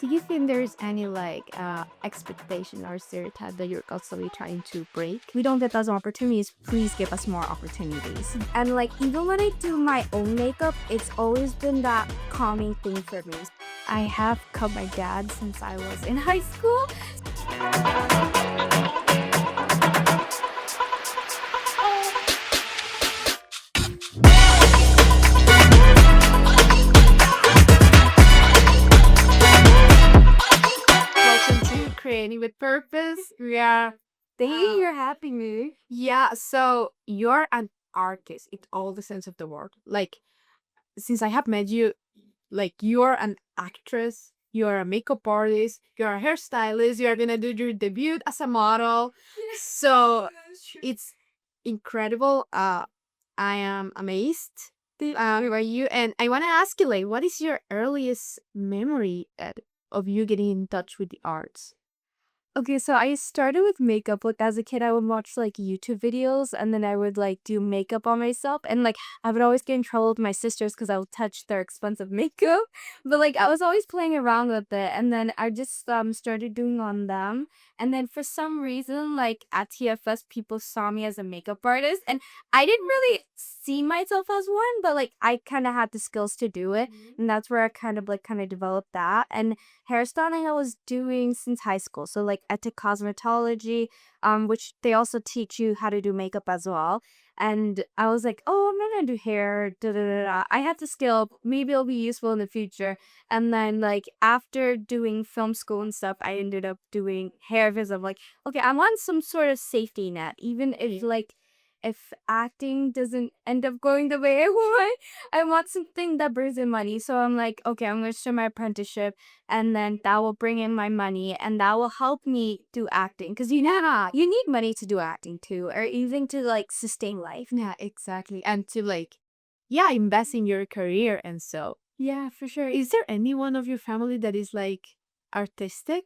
Do you think there's any expectation or stereotype that you're constantly trying to break? We don't get those opportunities. Please give us more opportunities. And like even when I do my own makeup, it's always been that calming thing for me. I have cut my dad since I was in high school. Welcome to Creating with Purpose. Yeah. Thank Um, you're happy me. Yeah, so you're an artist in all the sense of the word. Like, since I have met you, like you're an actress, you're a makeup artist, you're a hairstylist, you're gonna do your debut as a model. So it's incredible. I am amazed by you, and I want to ask you, like, what is your earliest memory of you getting in touch with the arts? Okay, so I started with makeup. Like as a kid, I would watch like YouTube videos and then I would like do makeup on myself. And like I would always get in trouble with my sisters because I would touch their expensive makeup. But like I was always playing around with it. And then I just started doing on them. And then for some reason, like at TFS, people saw me as a makeup artist. And I didn't really see myself as one, but like I kind of had the skills to do it. And that's where I kind of developed that. And hairstyling I was doing since high school. So like I took cosmetology, which they also teach you how to do makeup as well. And I was like, oh, I'm not gonna do hair. Da, da, da, da. I had the skill. Maybe it'll be useful in the future. And then like after doing film school and stuff, I ended up doing hair because I'm like, okay, I want some sort of safety net, even if like if acting doesn't end up going the way I want. I want something that brings in money. So I'm like, okay, I'm gonna start my apprenticeship and then that will bring in my money and that will help me do acting because you need money to do acting too or even to like sustain life. Yeah, exactly. And to yeah, invest in your career and so. Yeah, for sure. Is there anyone of your family that is like artistic?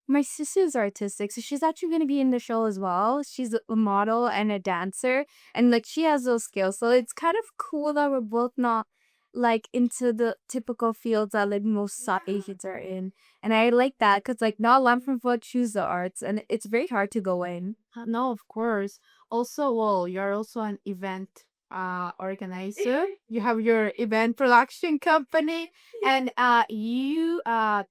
My sister's artistic, so she's actually going to be in the show as well. She's a model and a dancer, and like she has those skills. So it's kind of cool that we're both not like into the typical fields that like most South Asians are in. And I like that because like not a lot from what choose the arts, and it's very hard to go in. No, of course. Also, well, you're also an event organizer. You have your event production company, and you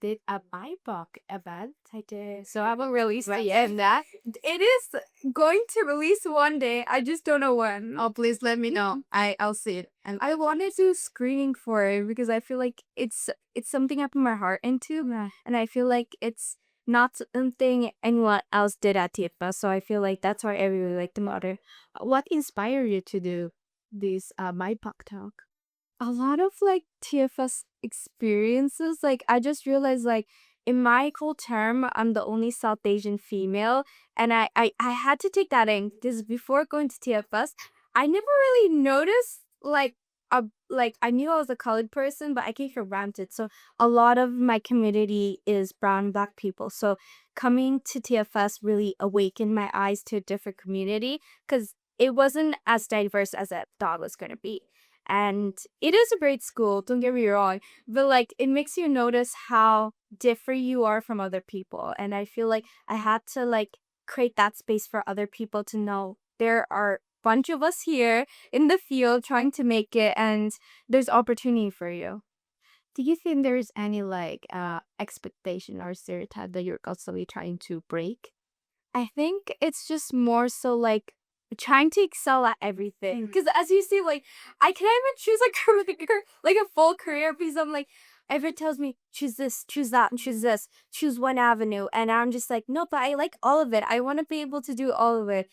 did a BIPOC event. I did. So I haven't released Right. it yet. That. It is going to release one day. I just don't know when. Oh, please let me know. I'll see it. And I want to do screening for it because I feel like it's something I put my heart into, and I feel like it's not something anyone else did at TFS. So I feel like that's why I really like the mother. what inspired you to do this BIPOC talk? A lot of like TFS experiences. Like I just realized like in my whole term, I'm the only South Asian female, and I had to take that in because before going to TFS, I never really noticed like I knew I was a colored person, but I came for granted. So a lot of my community is brown and black people. So coming to TFS really awakened my eyes to a different community because it wasn't as diverse as I thought it was gonna be. And it is a great school, don't get me wrong, but like it makes you notice how different you are from other people. And I feel like I had to like create that space for other people to know there are bunch of us here in the field trying to make it and there's opportunity for you. Do you think there's any expectation or stereotype that you're constantly trying to break? I think it's just more so like trying to excel at everything. Because as you see, like I can't even choose a career, like a full career, because I'm like, everyone tells me choose this, choose that, and choose this, choose one avenue, and I'm just like, no, but I like all of it. I want to be able to do all of it.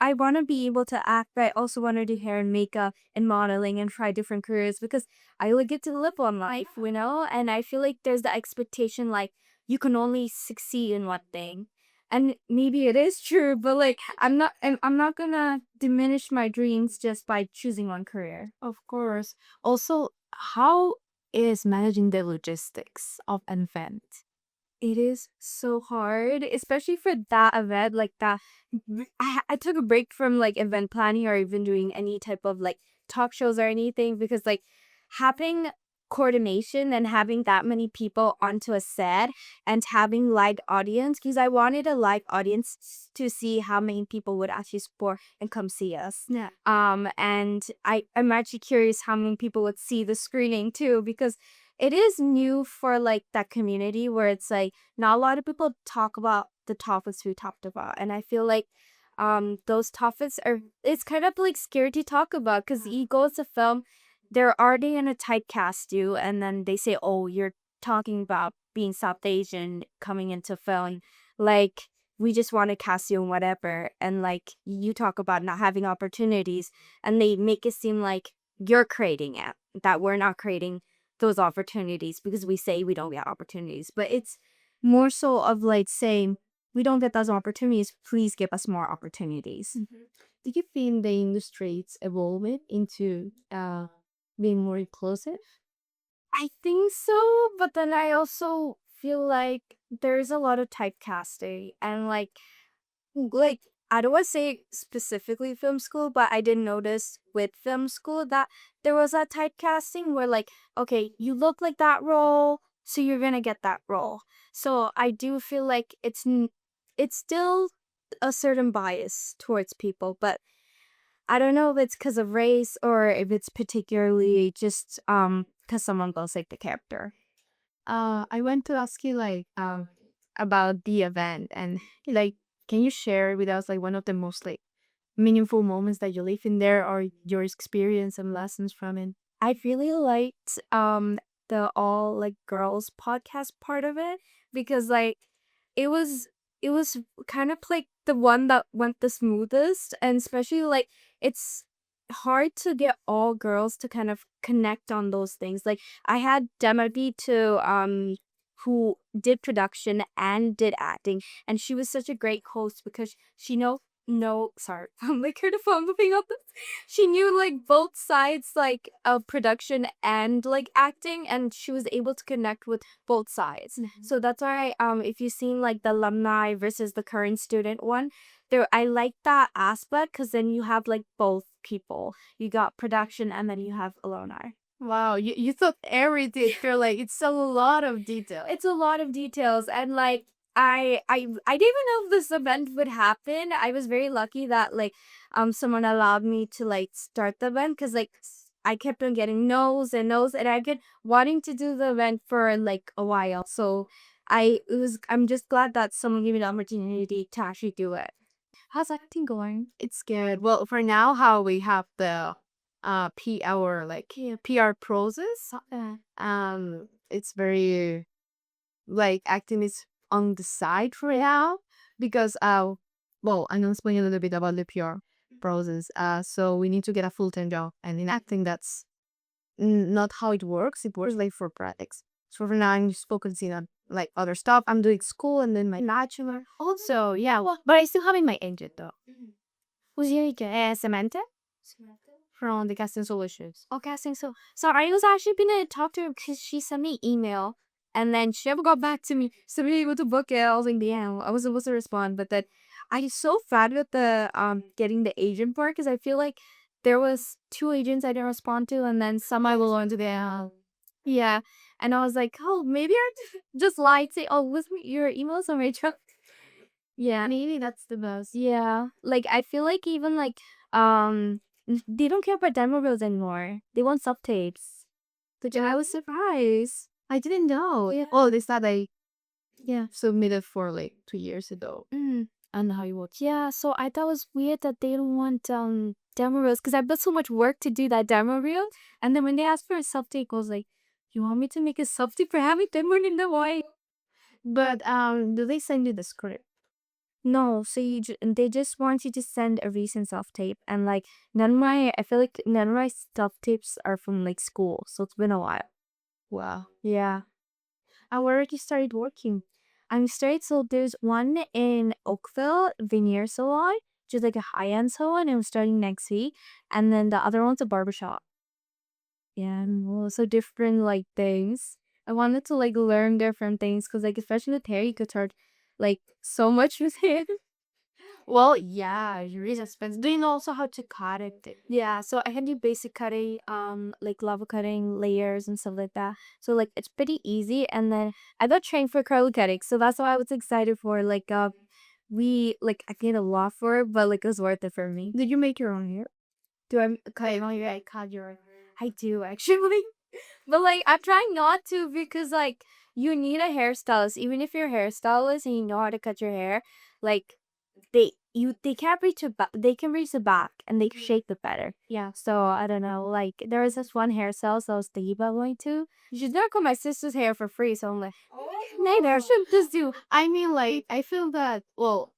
I want to be able to act, but I also want to do hair and makeup and modeling and try different careers because I would get to live on life, you know. And I feel like there's the expectation like you can only succeed in one thing. And maybe it is true, but like I'm not gonna diminish my dreams just by choosing one career. Of course. Also, how is managing the logistics of an event? It is so hard, especially for that event. Like that, I took a break from like event planning or even doing any type of like talk shows or anything because like happening coordination and having that many people onto a set and having live audience, because I wanted a live audience to see how many people would actually support and come see us. Yeah. And I'm actually curious how many people would see the screening too, because it is new for like that community where it's like not a lot of people talk about the topics we talked about, and I feel like those topics are, it's kind of like scary to talk about because you go to film, they're already gonna typecast you, and then they say, oh, you're talking about being South Asian coming into film, like we just want to cast you in whatever, and like you talk about not having opportunities, and they make it seem like you're creating it, that we're not creating those opportunities because we say we don't get opportunities, but it's more so of like saying we don't get those opportunities, please give us more opportunities. Do you think the industry is evolving into being more inclusive? I think so, but then I also feel like there's a lot of typecasting, and like I don't want to say specifically film school, but I did notice with film school that there was that typecasting where like, okay, you look like that role, so you're gonna get that role. So I do feel like it's still a certain bias towards people, but I don't know if it's because of race or if it's particularly just because someone goes like the character. I want to ask you like about the event and like can you share with us like one of the most like meaningful moments that you live in there or your experience and lessons from it? I really liked the all like girls podcast part of it, because like it was it was kind of like the one that went the smoothest, and especially like it's hard to get all girls to kind of connect on those things. Like I had Demabi to who did production and did acting, and she was such a great host because she know no sorry I'm like her to phone moving up, she knew like both sides like of production and like acting, and she was able to connect with both sides. So that's why if you've seen like the alumni versus the current student one, there I like that aspect because then you have like both people, you got production and then you have alumni. Wow, you thought every detail like it's a lot of detail. It's a lot of details, and like I didn't even know if this event would happen. I was very lucky that like someone allowed me to like start the event, because like I kept on getting no's and no's, and I kept wanting to do the event for like a while. So I'm just glad that someone gave me the opportunity to actually do it. How's acting going? It's good. Well, for now, how we have the our like PR process. It's very like acting is on the side for now because well, I'm gonna explain a little bit about the PR process. So we need to get a full-time job, and in acting, that's not how it works. It works like for projects. So for now, I'm just focusing on like other stuff. I'm doing school and then my bachelor. Also, yeah, but I still having my agent though. Who's your agent? Samantha from the Casting Solutions. Okay, I think so. So I was actually gonna talk to her because she sent me email, and then she never got back to me. So we were able to book it. I was like, damn, I was supposed to respond, but then I'm so bad with the getting the agent part, because I feel like there was 2 agents I didn't respond to, and then some I will on to the yeah, and I was like, oh, maybe I just lied, say, oh, was your emails on Rachel? Yeah, Maybe that's the most. yeah. Like I feel like even like they don't care about demo reels anymore. They want sub tapes. I was surprised. I didn't know. Yeah. Oh, they said I Yeah. submitted for like 2 years ago. Mm. And how you watch. Yeah, so I thought it was weird that they don't want demo reels, because I put so much work to do that demo reel, and then when they asked for a sub tape, I was like, you want me to make a sub tape for having demo in the way? But do they send you the script? No, so they just want you to send a recent self tape, and like I feel like none of my self tapes are from like school, so it's been a while. Wow. Yeah, I already started working. I'm straight. So there's one in Oakville Veneer Salon, which is like a high end salon, and I'm starting next week, and then the other one's a barbershop. Yeah, and also different like things. I wanted to like learn different things because like especially with hair, you could charge like so much with it. Well, yeah, it is expensive. Do you know also how to cut it? Yeah, so I can do basic cutting, like lava cutting, layers and stuff like that. So like it's pretty easy. And then I got trained for curly cutting, so that's why I was excited for. Like we like I paid a lot for it, but like it was worth it for me. Did you make your own hair? Do I cut my hair? I cut your. I do actually, but like I'm trying not to because like you need a hairstylist. Even if you're a hairstylist and you know how to cut your hair, like they can't reach the back. They can reach the back and they can shape it better. Yeah. So I don't know. Like there was this one hairstylist I was thinking about going to. She's gonna cut my sister's hair for free. So I'm like, maybe I should just do. I mean, like, I feel that, well,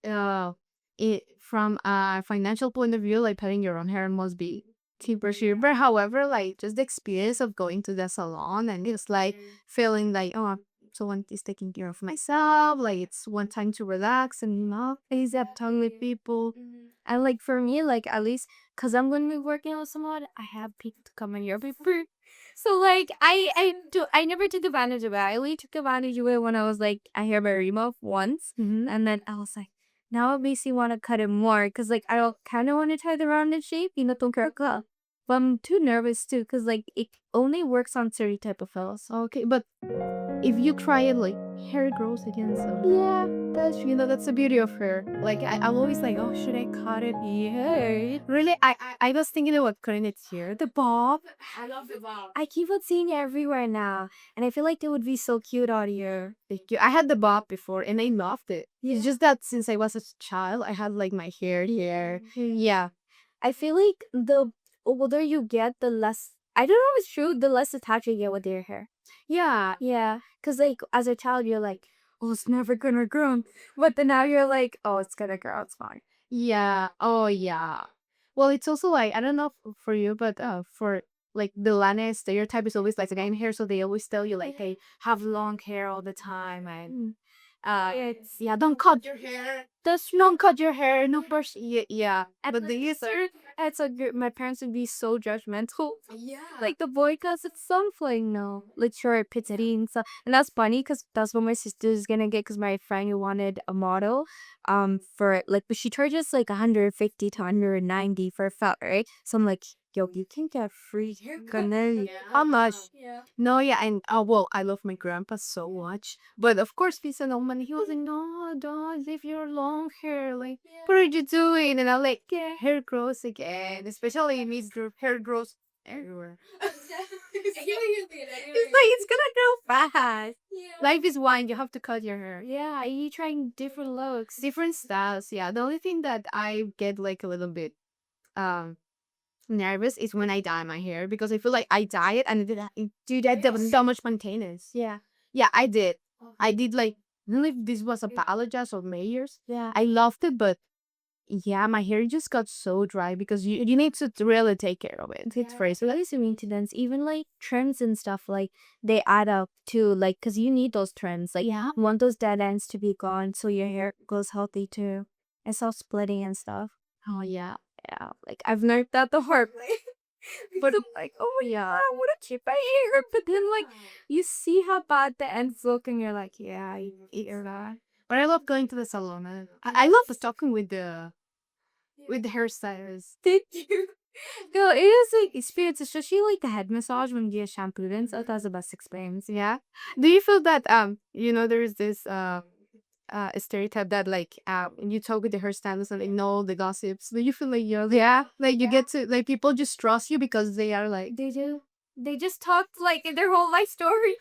uh, it from a financial point of view, like cutting your own hair must be cheaper. However, like just the experience of going to the salon and just like feeling like, oh, someone is taking care of myself. Like it's one time to relax and easy have time with people. And like for me, like at least because I'm gonna be working with someone, I have people to come in here before. So like I never took advantage of it. I only took advantage of it when I was like a hair remote once, and then I was like, now it makes me want to cut it more because like I don't kind of want to tie the rounded shape, don't care. But I'm too nervous too because like it only works on certain type of fellows. Okay, but if you try it, like hair grows again. So Yeah, that's the beauty of hair. Like I'm always like, oh, should I cut it? yeah. Really, I was thinking about cutting it here. The bob. I keep on seeing it everywhere now, and I feel like it would be so cute on you. Thank you. I had the bob before and I loved it. It's just that since I was a child, I had like my hair here. Yeah. I feel like the older you get, the less I don't know if it's true, the less attached you get with your hair. Yeah. Yeah, because like as a child, you're like, oh, it's never gonna grow, but then now you're like, oh, it's gonna grow, it's fine. Yeah. Oh, yeah. Well, it's also like, I don't know for you, but for like the Lana stereotype is always like the guy in hair, so they always tell you like, hey, have long hair all the time and It's yeah, don't cut your hair. Just don't cut your hair. No brush. Yeah, yeah. But the user, it's a good. My parents would be so judgmental. Like the boy cuts it's sunflame no. Like sure pizzeria and stuff. And that's funny because that's what my sister's gonna get because my friend who wanted a model for like but she charges like 150 to 190 for a felt, right? So I'm like, yo, you can get free haircut. how much? No, yeah, and well, I love my grandpa so much, but of course, Pisa no man, he was like, no, don't leave your long hair. Like, what are you doing? And I'm like, yeah, hair grows again. Especially in his group, hair grows everywhere. It's like it's gonna grow fast. Life is wine. You have to cut your hair. Yeah, you trying different looks. Different styles. Yeah, the only thing that I get like a little bit um nervous is when I dye my hair because I feel like I dye it and it do that so much maintenance. Yeah. Yeah, I did. I did like I don't know if this was a apologize or Mayors. Yeah. I loved it, but yeah, my hair just got so dry because you need to really take care of it. It's very So that is a maintenance. Even like trims and stuff, like they add up to like, cause you need those trims. Like, Yeah. you want those dead ends to be gone, so your hair goes healthy too. It's all splitting and stuff. Oh yeah. Yeah, like I've learned that the hard way. But I'm like, oh yeah, I want to keep my hair. But then like, you see how bad the ends look, and you're like, yeah, I hear that. But I love going to the salon. I love talking with the hairstylist. Did you? No, it is like experience, especially like the head massage when you get shampooed and stuff. That's the best experience. Yeah. Do you feel that there is this a stereotype that like you talk with the hairstylist and they know the gossips. Do you feel like like you get to like people just trust you because they are like They do. They just talked like their whole life story.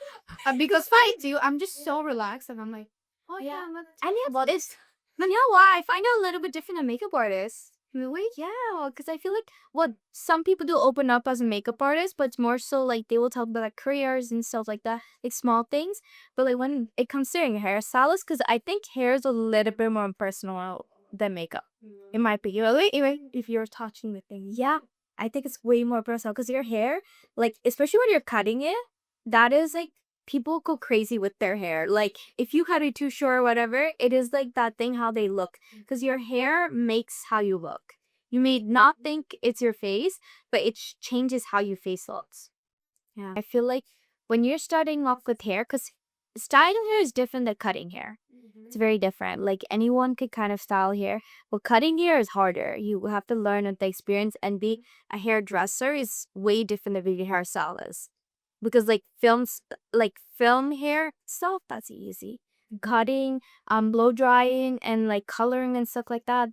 because I do I'm just so relaxed and I'm like oh yeah, And yeah, but it's. But you know what? I find it a little bit different than makeup artists. really Yeah, because I feel like what some people do open up as a makeup artist, but it's more so like they will talk about like careers and stuff like that, like small things. But like when it comes to a hairstylist, because I think hair is a little bit more personal than makeup. It might be if you're touching the thing. Yeah, I think it's way more personal because your hair, like especially when you're cutting it, that is like people go crazy with their hair. Like if you cut it too short or whatever, it is like that thing how they look because your hair makes how you look. You may not think it's your face, but it changes how your face looks. yeah I feel like when you're starting off with hair, because styling hair is different than cutting hair. it's very different. Like anyone could kind of style hair, but cutting hair is harder. You have to learn with the experience, and be a hairdresser is way different than being a hairstylist. Because like film hair stuff, that's easy. Cutting, blow drying, and like coloring and stuff like that,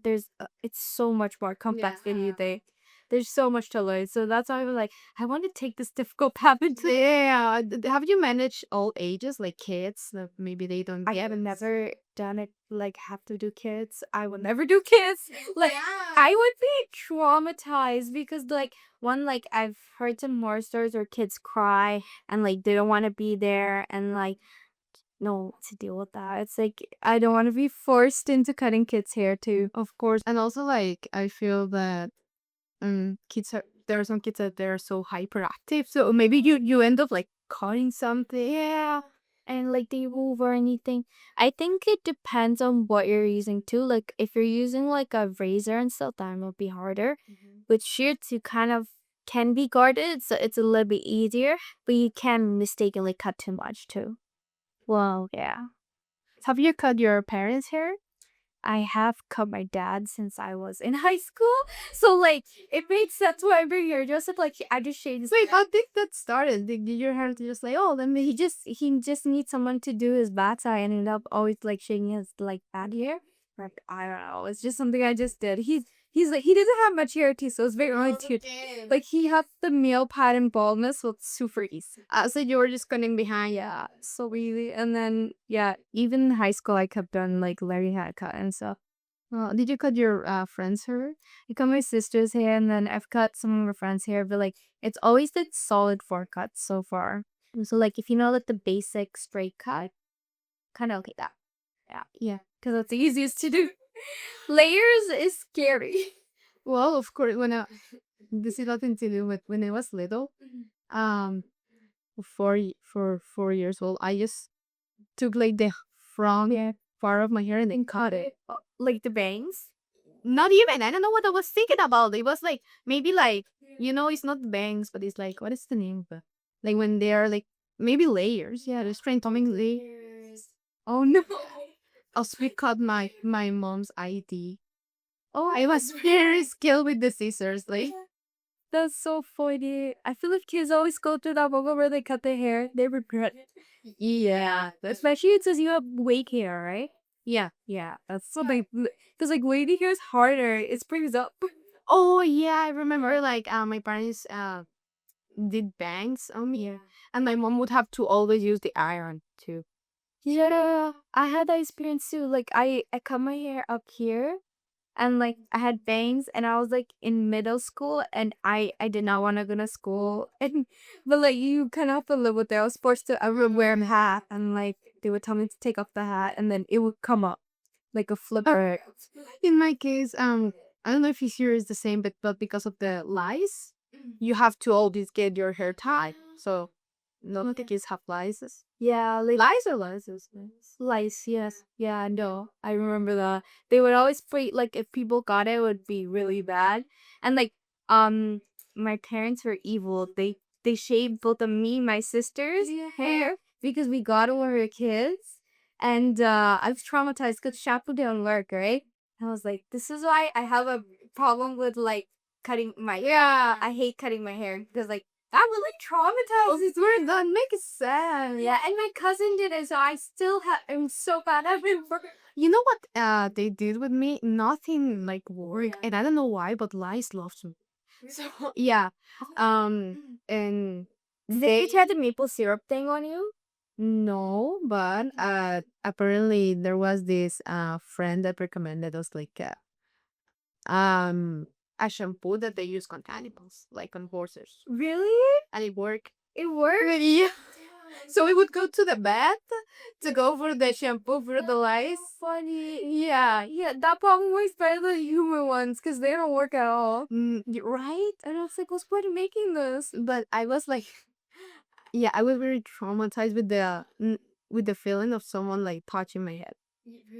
it's so much more complex than you think. There's so much to learn. So that's why I'm like, I want to take this difficult path into. Yeah. Have you managed all ages, like kids that maybe they don't I get have it? never done it, like have to do kids. I will never do kids. Like I would be traumatized because like one, like I've heard some horror stories where kids cry and like they don't want to be there, and like no to deal with that. It's like I don't want to be forced into cutting kids' hair too. Of course. And also, like, I feel that kids are there are some kids that they're so hyperactive. So maybe you end up like cutting something. Yeah. And like they move or anything. I think it depends on what you're using too. Like if you're using like a razor and stuff, that will be harder. With shears, you kind of can be guarded, so it's a little bit easier, but you can mistakenly cut too much too. Well, yeah. Have you cut your parents' hair? I have cut my dad since I was in high school. So like it made sense why I'm here. Just like I just shaved his Wait, how did that started? Did your hair just like, oh, let me he just needs someone to do his back, so I ended up always like shaving his like back hair. Like I don't know, it's just something I just did. He's like he doesn't have much hair too, so it's very hard to like he has the male pattern baldness, so it's super easy. so you were just cutting behind? Yeah, so easy. And then yeah, even in high school I kept on like learning how to cut and stuff. Did you cut your friend's hair? I cut my sister's hair, and then I've cut some of my friends' hair, but like it's always the solid four cuts so far. So like if you know like the basic straight cut, kind of like that. Yeah, Yeah. because that's the easiest to do. Layers is scary. Well, of course, this is nothing to do with when I was little. Um, for 4 years old, I just took like the front Yeah. part of my hair and then cut it. Like the bangs. Not even. I don't know what I was thinking about. It was like maybe like it's not bangs, but it's like what is the name? But like when they are like maybe layers. Yeah, there's transforming layers. Oh no! Also, we cut my mom's ID. Oh, I was very skilled with the scissors. Like that's so funny. I feel like kids always go through that moment where they cut their hair, they regret it. yeah, Especially it says you have wake hair, right? yeah. Yeah, that's something. Because like wavy hair is harder. It springs up. Oh yeah, I remember like my parents did bangs on me, Yeah. and my mom would have to always use the iron too. Yeah, I had that experience too. Like I cut my hair up here, and like I had bangs, and I was like in middle school, and I did not want to go to school, and but like you kind of have to live with it. I was forced to. I would wear a hat, and like they would tell me to take off the hat, and then it would come up like a flipper. In my case, I don't know if his hair is the same, but because of the lice, you have to always get your hair tied. So none of the kids have lices. Yeah, like Lice or lices? lice, yes. Yeah, I know. I remember that. They would always put like if people got it, it would be really bad. And like my parents were evil. They shaved both of me, my sister's hair because we got it when we were kids. And I was traumatized because shampoo didn't work, right? I was like, this is why I have a problem with like cutting my I hate cutting my hair because like that was like traumatized. It's weird. That makes sense. Yeah, and my cousin did it, so I still am so bad at it. You know what they did with me? Nothing like work, and I don't know why, but lice loves me. So yeah, and Did they try the maple syrup thing on you? no, but apparently there was this friend that recommended us like um a shampoo that they use on animals, like on horses, Really? and it worked. It worked? Yeah. So we would go to the bath to go for the shampoo for the lice. Funny. Yeah. Yeah, that problem works better than human ones because they don't work at all. Right? And I was like, what's the point of making this? But I was like, yeah, I was very traumatized with the feeling of someone like touching my head.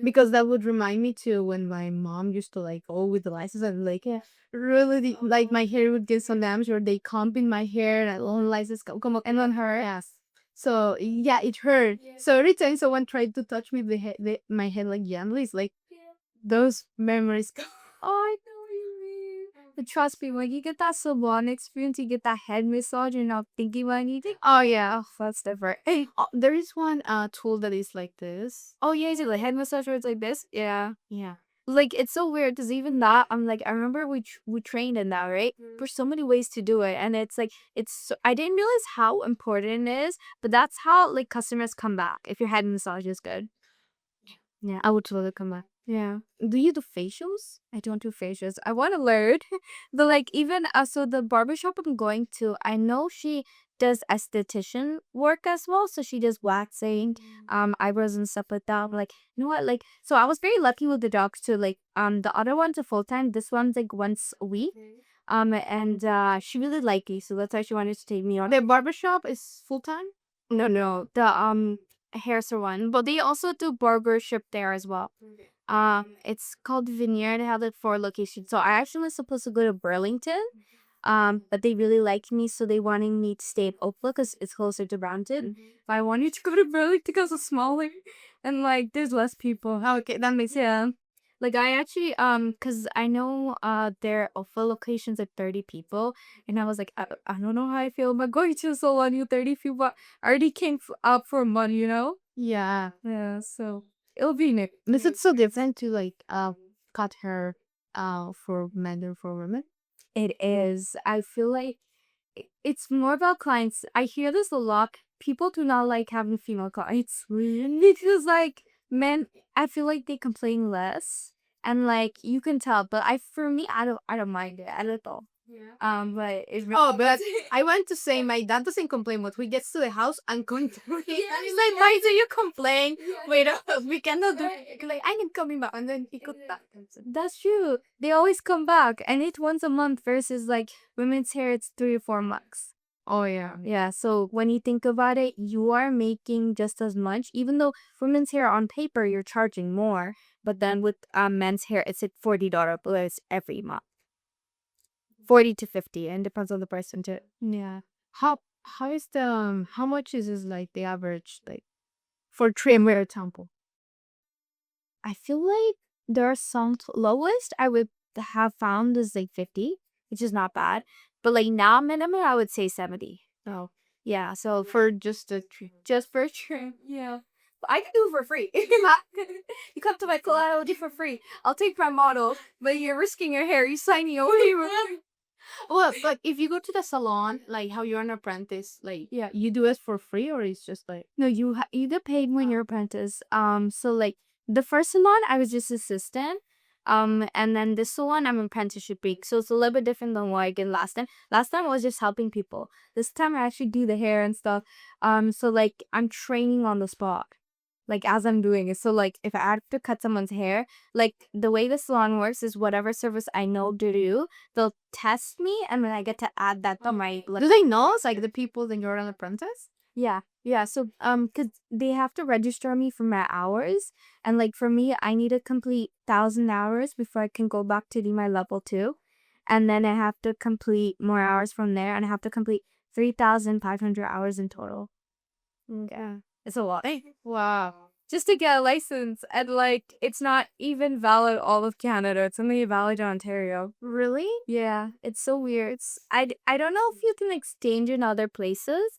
Because that would remind me to when my mom used to like go with the lices and like really like my hair would get some damage or they comb in my hair and all the lices come up and on her. Yes. So yeah, it hurt. So every time someone tried to touch me my head like gently, it's like those memories. Oh, I know what you mean. But trust me, when you get that salon experience, you get that head massage, you're not thinking about anything. Oh yeah. Oh, that's different. There is one tool that is like this. Oh yeah, is it like head massage where it's like this? Yeah. Yeah. Like it's so weird because even that I'm like I remember we trained in that, right? There's so many ways to do it, and it's like I didn't realize how important it is, but that's how like customers come back if your head massage is good. Yeah, I would totally come back. Yeah. Do you do facials? I don't do facials. I want to learn. But like even so the barbershop I'm going to, I know she does esthetician work as well. So she does waxing, eyebrows and stuff like that. I'm like, you know what? Like so I was very lucky with the dogs too. Like the other one's a full time. This one's like once a week. And she really liked me, so that's why she wanted to take me on. The barbershop is full time? No, the hair salon. But they also do barbershop there as well. It's called Veneer. They have like 4 locations. So I actually was supposed to go to Burlington. But they really liked me, so they wanted me to stay in Oakville because it's closer to Brampton. But I wanted to go to Burlington because it's smaller and like there's less people. Oh, okay, that makes sense. Like I actually cause I know their Oakville locations are 30 people, and I was like I don't know how I feel about going to a salon with 30 people. I already came up for money, you know. Yeah. Yeah, so it'll be neat. Is it so different to like cut hair for men or for women? It is. I feel like it's more about clients. I hear this a lot. People do not like having female clients because like men, I feel like they complain less, and like you can tell. But for me, I don't mind it at all. Yeah. But it's Oh, but I want to say my dad doesn't complain, but he gets to the house and complains. Yeah, And he's like, why do you complain? Wait, we cannot do it. Like, I am coming back. And then he could that. That's true. They always come back, and it's once a month versus like women's hair. It's 3 or 4 months. Oh, yeah. Yeah, so when you think about it, you are making just as much, even though women's hair on paper you're charging more, but then with men's hair it's at $40 every month, 40 to 50, and depends on the person too. Yeah. How is the how much is this like the average like for trim example? I feel like their song lowest I would have found is like 50, which is not bad, but like now minimum I would say 70. Oh, Yeah, so for just the trim. just for trim, yeah. But I can do it for free. You come to my club, I'll do it for free. I'll take my model, but you're risking your hair. You signing away. Well, but if you go to the salon, like how you're an apprentice, like Yeah. you do it for free or it's just like No, you get paid when you're apprentice. So like the first salon, I was just assistant. And then this salon, I'm apprenticeship week. So it's a little bit different than what I did last time. Last time I was just helping people. This time I actually do the hair and stuff. So like I'm training on the spot, like as I'm doing it. So like if I have to cut someone's hair, like the way the salon works is whatever service I know to do, they'll test me, and then I get to add that to my do they know it's like the people that you're an apprentice? yeah. So cause they have to register me for my hours, and like for me, I need to complete 1,000 hours before I can go back to do my level 2, and then I have to complete more hours from there, and I have to complete 3,500 hours in total. Yeah, it's a lot. Wow. Just to get a license, and like it's not even valid all of Canada. It's only valid in Ontario. Really? Yeah, it's so weird. I don't know if you can exchange in other places.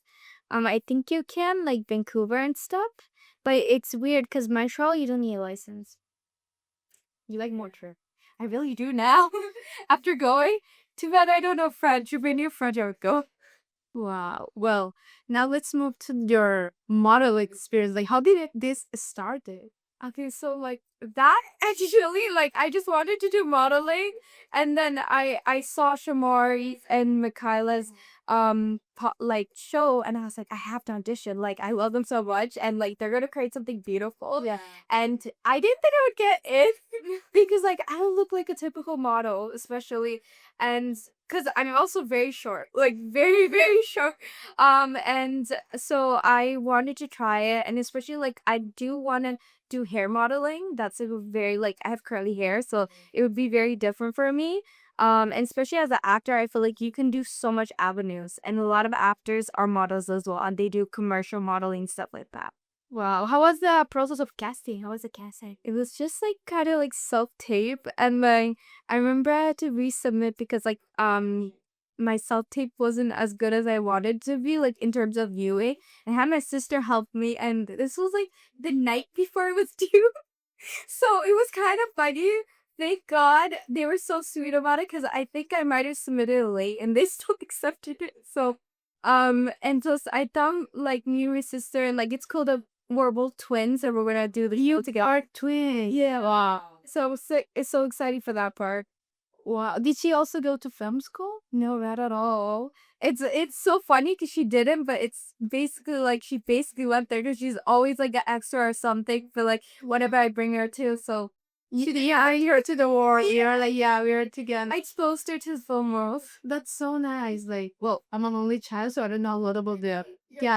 I think you can, like Vancouver and stuff, but it's weird because Montreal you don't need a license. You like more trip? I really do now. After going, too bad I don't know French. If I knew French, I would go. Wow. Well, now let's move to your model experience. Like, how did this started? Okay, so like that actually, like I just wanted to do modeling, and then I saw Shamari and Michaela's like show, and I was like, I have to audition. Like I love them so much, and like they're gonna create something beautiful. Yeah. And I didn't think I would get it because like I don't look like a typical model, especially, and because I'm also very short, like very very short. And so I wanted to try it, and especially like I do want to do hair modeling. That's a very like I have curly hair, so it would be very different for me. And especially as an actor, I feel like you can do so much avenues, and a lot of actors are models as well, and they do commercial modeling stuff like that. Wow. How was the process of casting? How was the casting? It was just like kind of like self tape, and like I remember I had to resubmit because like my self tape wasn't as good as I wanted to be, like in terms of viewing. I had my sister help me, and this was like the night before it was due. So it was kind of funny. Thank God they were so sweet about it because I think I might have submitted it late and they still accepted it. So, and so I thought like me and my sister and like it's called a we're both twins and we're gonna do the show together. Are twins. Yeah. Wow. So it's so exciting for that part. Wow. Did she also go to film school? No, not at all. It's so funny because she didn't, but it's basically like she basically went there because she's always like an extra or something for like whatever I bring her to. So Yeah, I heard to the war. You're like, yeah, we're together. I exposed her to the film world. That's so nice. Like, well, I'm an only child, so I don't know a lot about the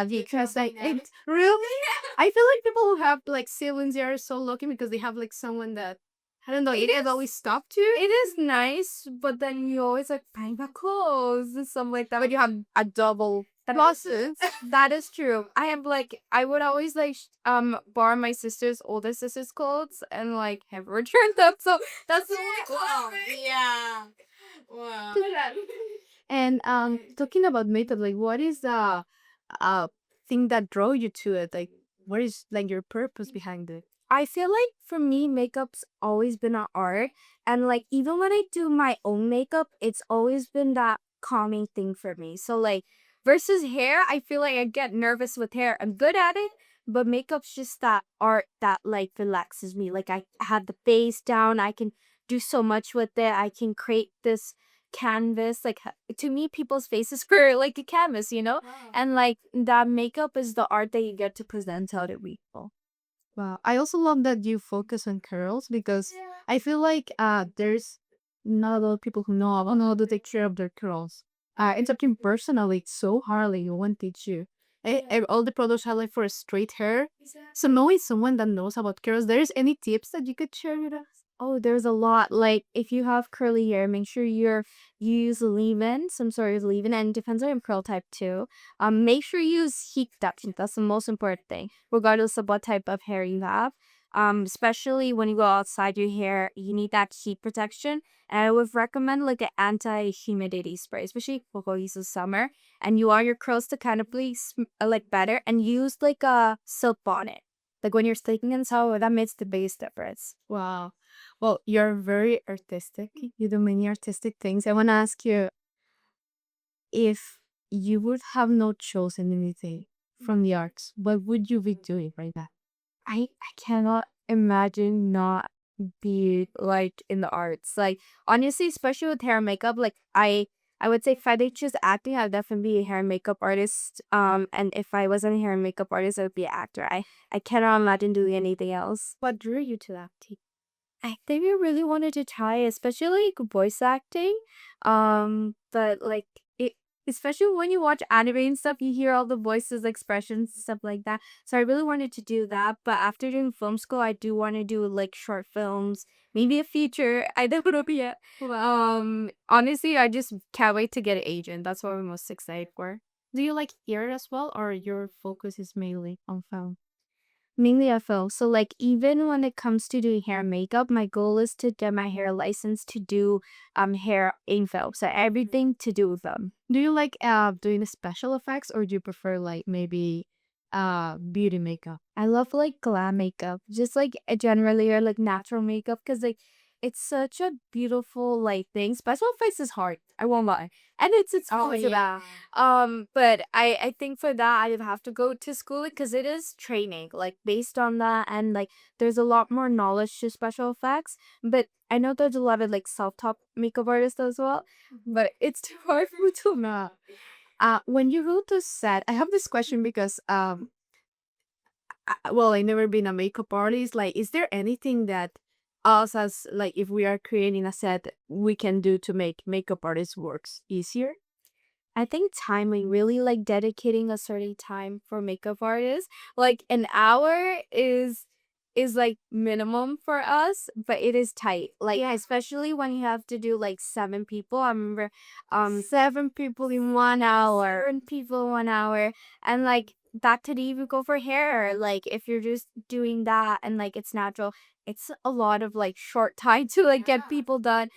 because like it really. I feel like people who have like siblings, they are so lucky because they have like someone that I don't know. It has always stopped to. It is nice, but then you always like buying back clothes and something like that. But you have A double that losses. that is true. I am like I would always like borrow my sister's older sister's clothes and like have her return them. So that's the only clothes. Yeah. Wow. And talking about makeup, like, what is the uh thing that drew you to it? Like, what is like your purpose behind it? I feel like for me, makeup's always been an art. And like, even when I do my own makeup, it's always been that calming thing for me. So, like, versus hair, I feel like I get nervous with hair. I'm good at it, but makeup's just that art that like relaxes me. Like, I have the base down, I can do so much with it. I can create this canvas. Like, to me, people's faces were like a canvas, you know? And like, that makeup is the art that you get to present to other people. Wow. I also love that you focus on curls because I feel like there's not a lot of people who know about how to take care of their curls. It's something personally, it's so hard, like, no one teach you. All the products are like for straight hair. So knowing someone that knows about curls, there's any tips that you could share with us? Oh, there's a lot. Like, if you have curly hair, make sure you use leave-in, some sort of leave-in, and it depends on your curl type too. Make sure you use heat protection. That's the most important thing, regardless of what type of hair you have. Especially when you go outside your hair, you need that heat protection. And I would recommend like an anti-humidity spray, especially for use of summer. And you want your curls to kind of be like better, and use like a silk bonnet. Like when you're sleeping in shower, that makes the biggest difference. Wow. Well, you're very artistic. You do many artistic things. I want to ask you if you would have not chosen anything from the arts, what would you be doing right now? I cannot imagine not be like in the arts. Like honestly, especially with hair and makeup, like I would say if I did choose acting, I'd definitely be a hair and makeup artist. And if I wasn't a hair and makeup artist, I would be an actor. I cannot imagine doing anything else. What drew you to acting? I think I really wanted to try, especially like voice acting. But like it, especially when you watch anime and stuff, you hear all the voices, expressions, stuff like that. So I really wanted to do that. But after doing film school, I do want to do like short films, maybe a feature. I don't know yet. Honestly, I just can't wait to get an agent. That's what I'm most excited for. Do you like hair as well, or your focus is mainly on film? Mainly FL. So like even when it comes to doing hair and makeup, my goal is to get my hair license to do hair info. So everything to do with them. Do you like doing the special effects, or do you prefer like maybe beauty makeup? I love like glam makeup, just like generally or like natural makeup because like it's such a beautiful like thing. Special effects is hard. I won't lie, and it's Oh, fun for that. But I think for that I'd have to go to school because it is training like based on that, and like there's a lot more knowledge to special effects. But I know there's a lot of like self-taught makeup artists as well, but it's too hard for me to. No. When you go to set, I have this question because well, I never been a makeup artist. Like, is there anything that us as like if we are creating a set we can do to make makeup artist works easier? I think timing, really like dedicating a certain time for makeup artists. Like an hour is is like minimum for us, but it is tight. Like, Yeah. especially when you have to do like 7 people. I remember 7 people in 1 hour, 7 people in 1 hour. And like that could even go for hair. Like if you're just doing that and like it's natural, it's a lot of like short time to like get people done.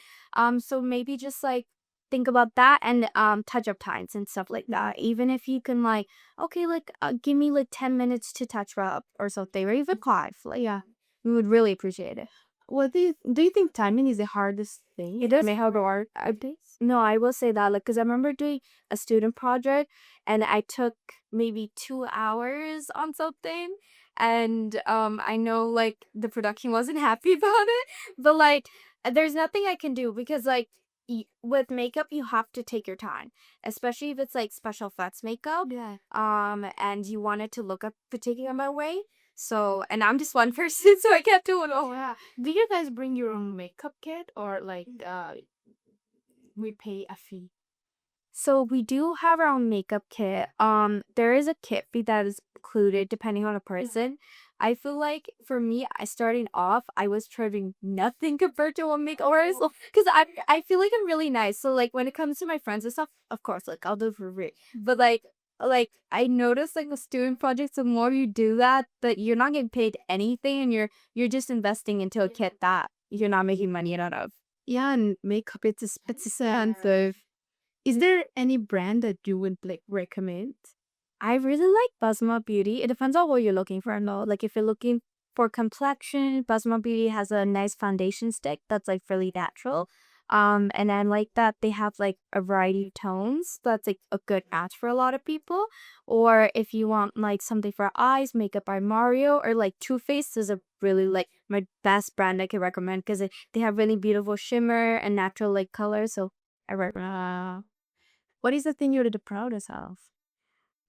So maybe just like think about that and touch up times and stuff like that. Even if you can like, okay, like give me like 10 minutes to touch up or something, or even 5. Like, yeah, we would really appreciate it. What do you think timing is the hardest thing? It does. May have hard days. No, I will say that, like, because I remember doing a student project and I took maybe 2 hours on something. And I know like the production wasn't happy about it, but like there's nothing I can do because like with makeup you have to take your time, especially if it's like special effects makeup. Yeah. And you want it to look a particular way. So, and I'm just one person, so I can't do it all. Oh yeah. Do you guys bring your own makeup kit or like we pay a fee? So we do have our own makeup kit. There is a kit fee that is included depending on a person. I feel like for me, I starting off, I was charging nothing compared to what makeup artist because I feel like I'm really nice. So like when it comes to my friends and stuff, of course, like I'll do it for free. But like I noticed like with student projects, the more you do that, that you're not getting paid anything, and you're just investing into a kit that you're not making money out of. Yeah, and makeup it's expensive. Is there any brand that you would like recommend? I really like Basma Beauty. It depends on what you're looking for, no? Like if you're looking for complexion, Basma Beauty has a nice foundation stick that's like really natural. And I like that they have like a variety of tones. That's like a good match for a lot of people. Or if you want like something for eyes, Makeup by Mario or like Too Faced is a really like my best brand I can recommend because they have really beautiful shimmer and natural like colors. So I recommend. What is the thing you're the proudest of?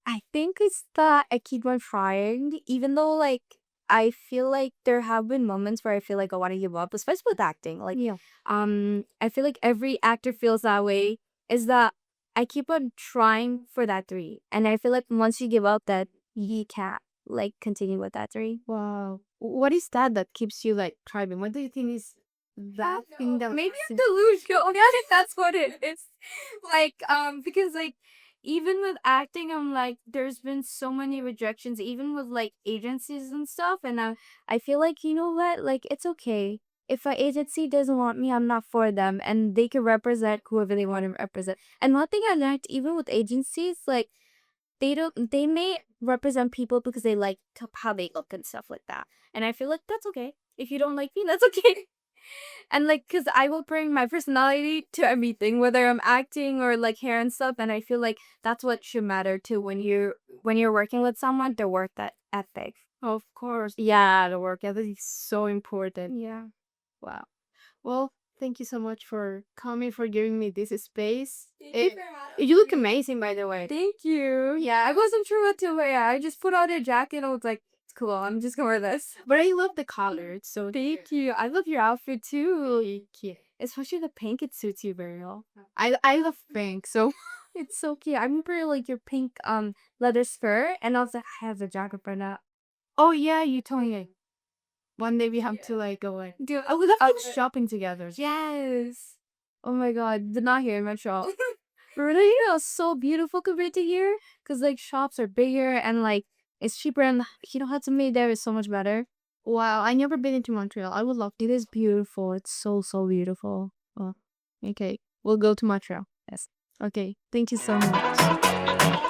I think it's that I keep on trying, even though like I feel like there have been moments where I feel like I want to give up, especially with acting. Like, Yeah. I feel like every actor feels that way. Is that I keep on trying for that 3, and I feel like once you give up, that you can't like continue with that 3. Wow. What is that keeps you like thriving? What do you think is that thing that Maybe I'm delusional. I think that's what it is. Like, because like even with acting, I'm like, there's been so many rejections, even with like agencies and stuff, and I feel like you know what, like it's okay. If an agency doesn't want me, I'm not for them, and they can represent whoever they want to represent. And one thing I learned, even with agencies, like they may represent people because they like how they look and stuff like that. And I feel like that's okay. If you don't like me, that's okay. And like, cause I will bring my personality to everything, whether I'm acting or like hair and stuff. And I feel like that's what should matter too when you're working with someone, their work that ethic. Of course. Yeah, the work ethic is so important. Yeah. Wow. Well, thank you so much for coming, for giving me this space. You look amazing, by the way. Thank you. Yeah, I wasn't sure what to wear. I just put on a jacket and I was like, it's cool. I'm just gonna wear this. But I love the color. It's so Thank you. I love your outfit too. cute. Especially the pink, it suits you very well. I love pink, so It's so cute. I remember like your pink leather skirt, and I was like, I have the jacket for that. oh yeah, you told me. One day we have to like go like Dude, we love to go shopping together. yes. Oh my god, did not hear in my shop. Really? It was so beautiful compared to here. Cause like shops are bigger and like it's cheaper, and you know how to make there is so much better. Wow, I never been into Montreal. I would love to. It is beautiful. It's so beautiful. Oh, okay, we'll go to Montreal. Yes. Okay, thank you so much.